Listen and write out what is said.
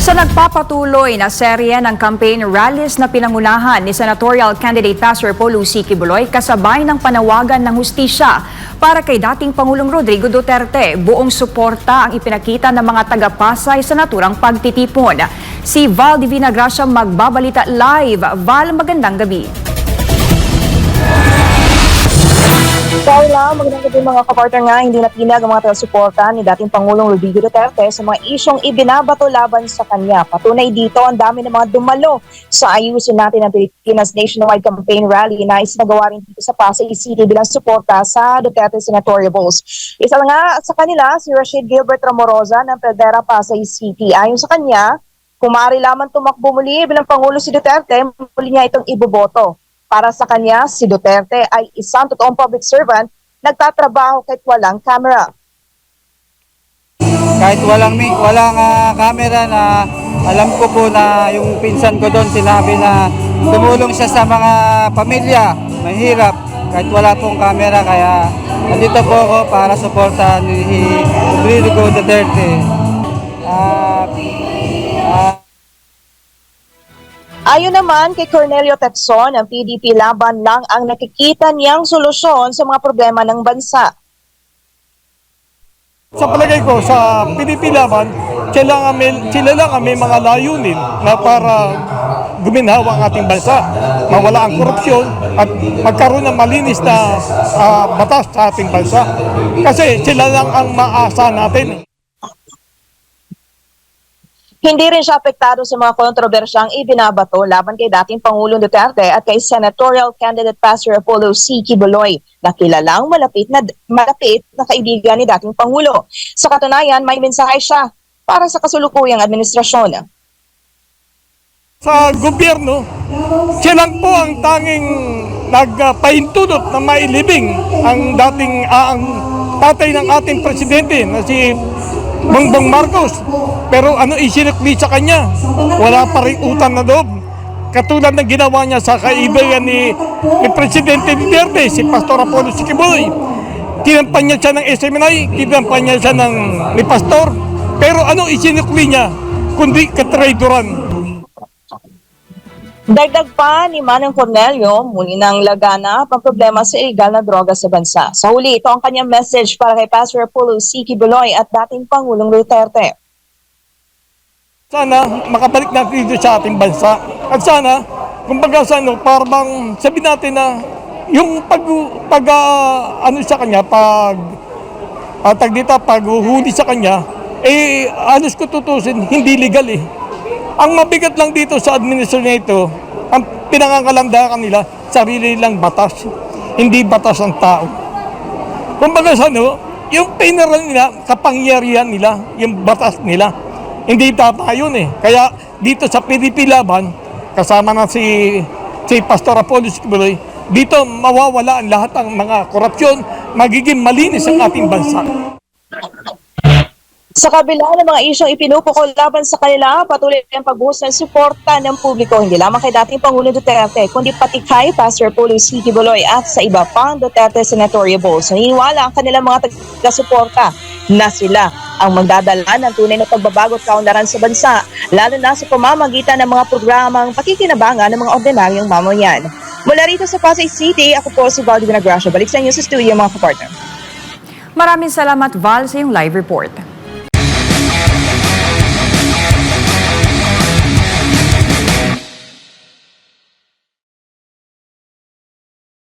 Sa nagpapatuloy na serye ng campaign rallies na pinangunahan ni senatorial candidate Pastor Apollo C. Quiboloy kasabay ng panawagan ng hustisya para kay dating Pangulong Rodrigo Duterte, buong suporta ang ipinakita ng mga taga-Pasay sa naturang pagtitipon. Si Val Divina Gracia magbabalita live. Val, magandang gabi. Carla, magandang gabi mga kapartner nga, hindi natinag ang mga taga-suporta ni dating Pangulong Rodrigo Duterte sa mga isyong ibinabato laban sa kanya. Patunay dito ang dami ng mga dumalo sa Ayusin Natin ang Pilipinas nationwide campaign rally na isinagawa rin dito sa Pasay City bilang suporta sa Duterte senatorial balls. Isa nga sa kanila, si Rashid Gilbert Ramorosa ng Pedera Pasay City. Ayon sa kanya, kung maaari lamang tumakbo muli bilang Pangulo si Duterte, muli niya itong iboboto. Para sa kanya, si Duterte ay isang totoong public servant, nagtatrabaho kahit walang camera. Kahit walang camera na alam ko po na yung pinsan ko doon sinabi na tumulong siya sa mga pamilya, mahirap, kahit wala pong camera. Kaya nandito po ako para suportahan ni Rodrigo Duterte. Ayon naman kay Cornelio Tetson, ang PDP laban lang ang nakikita niyang solusyon sa mga problema ng bansa. Sa palagay ko, sa PDP laban, sila lang ang may mga layunin na para guminhawa ang ating bansa, mawala ang korupsyon at magkaroon ng malinis na batas sa ating bansa. Kasi sila lang ang maasa natin. Hindi rin siya apektado sa mga kontrobersyang ibinabato laban kay dating Pangulong Duterte at kay senatorial candidate Pastor Apollo C. Quiboloy, na kilalang malapit na kaibigan ni dating Pangulo. Sa katunayan, may mensahe siya para sa kasulukuyang administrasyon. Sa gobyerno, siya lang po ang tanging nagpahintulot na mailibing ang dating ang tatay ng ating presidente na si Bongbong Marcos. Pero isinukli sa kanya, wala pa rin utang na loob. Katulad ng ginawa niya sa kaibigan ni Presidente Duterte, si Pastor Apollo C. Quiboloy. Kinampan niya siya ng SMNI, kinampan niya siya ni Pastor. Pero isinukli niya, kundi katraidoran. Dagdag pa ni Manang Cornelio, muli ng lagana ang problema sa illegal na droga sa bansa. Sa huli, ito ang kanyang message para kay Pastor Apollo C. Quiboloy at dating Pangulong Duterte. Sana makabalik na dito sa ating bansa. At sana, kumbaga parang sabihin natin na yung sa kanya, paghuhuli sa kanya, alos ko tutusin, hindi legal eh. Ang mabigat lang dito sa administrasyon nito, ang pinangangalandakan nila, sarili nilang batas, hindi batas ng tao. Kumbaga yung general nila, kapangyarihan nila, yung batas nila, hindi tama yun eh. Kaya dito sa PDP laban, kasama na si Pastor Apollo C. Quiboloy, dito mawawala ang lahat ng mga korupsyon, magiging malinis ang ating bansa. Sa kabila ng mga isyong ipinupukol laban sa kanila, patuloy ang pagbuhos ng suporta ng publiko, hindi lamang kay dating Pangulong Duterte, kundi pati kay Pastor Apollo C. Quiboloy at sa iba pang Duterte senatorial balls. Naniniwala ang kanilang mga taga-suporta na sila ang magdadala ng tunay na pagbabago at kaunlaran sa bansa, lalo na sa pamamagitan ng mga programang pakikinabangan ng mga ordinaryong mamayan. Mula rito sa Pasay City, ako po si Val Divina Gracia. Balik sa inyo sa studio mga kapartner. Maraming salamat, Val, sa iyong live report.